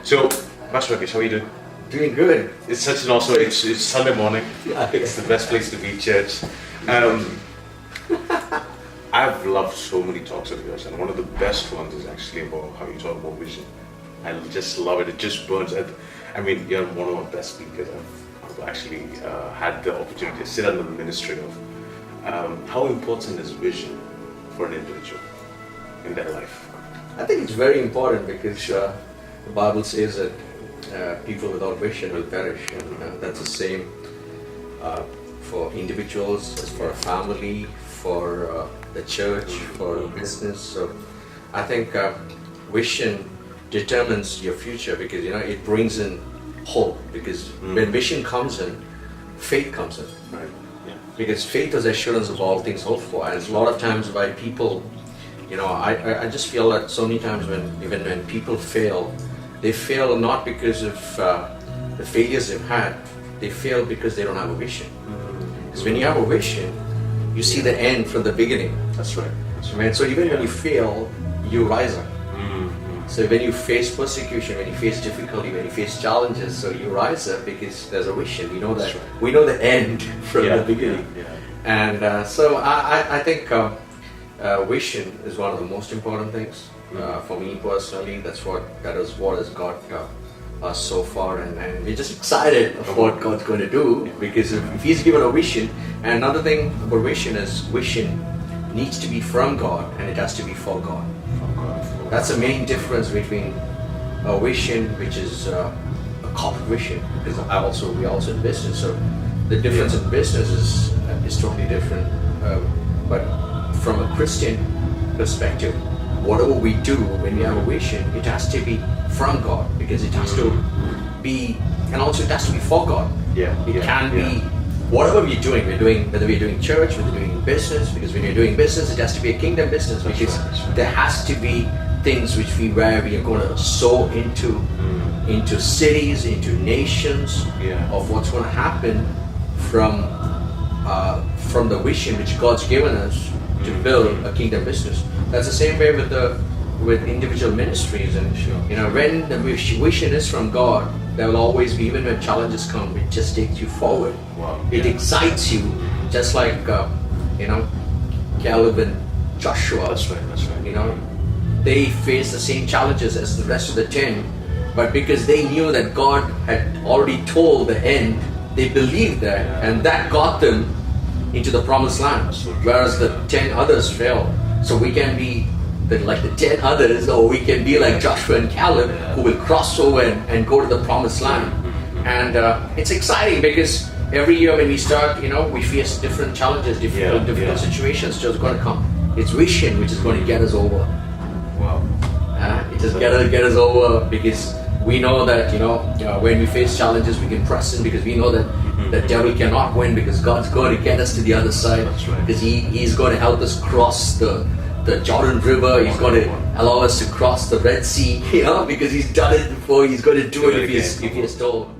So, Pastor Rakesh, how are you doing? Doing good. It's such an awesome, it's Sunday morning. Yeah. It's the best place to be, church. I've loved so many talks of yours, and one of the best ones is actually about how you talk about vision. I just love it. It just burns. I mean, you're one of my best speakers. I've actually had the opportunity to sit under the ministry of. How important is vision for an individual in their life? I think it's very important because the Bible says that people without vision will perish, and that's the same for individuals, as for a family, for the church, for business. So I think vision determines your future because it brings in hope. Because when vision comes in, faith comes in, right? Yeah. Because faith is assurance of all things hoped for, and it's a lot of times why people, I just feel that so many times even when people fail, they fail not because of the failures they've had. They fail because they don't have a vision. Because when you have a vision, you see the end from the beginning. That's right. Right? So even when you fail, you rise up. So when you face persecution, when you face difficulty, when you face challenges, so you rise up because there's a vision. We know that. Right. We know the end from the beginning. Yeah. And so I think vision is one of the most important things for me personally. That is what has got us so far, and we're just excited of what God's going to do, because if He's given a vision. And another thing about vision is vision needs to be from God and it has to be for God. That's the main difference between a vision which is a corporate vision, because we're also in business, so the difference in business is totally different. But from a Christian perspective, whatever we do when we have a vision, it has to be from God, because it has to be, and also it has to be for God. It can be whatever we're doing, whether we're doing church, whether we're doing business, because when you're doing business, it has to be a kingdom business, because there has to be things where we are going to sow into cities, into nations, of what's going to happen from the vision which God's given us to build a kingdom business. That's the same way with individual ministries, and when the vision is from God, there will always be, even when challenges come, it just takes you forward. Wow. It excites you, just like Caleb and Joshua. That's right. They faced the same challenges as the rest of the 10, but because they knew that God had already told the end, they believed that, and that got them into the promised land, whereas the 10 others failed. So we can be like the 10 others, or we can be like Joshua and Caleb, who will cross over and go to the promised land. And it's exciting because every year when we start, we face different challenges, difficult situations just going to come. It's vision which is going to get us over. Wow. It just get us over, because we know that when we face challenges, we can press in, because we know that the devil cannot win, because God's going to get us to the other side. That's right. Because He's going to help us cross the Jordan River. He's going to allow us to cross the Red Sea, because He's done it before. He's going to do it if He has told.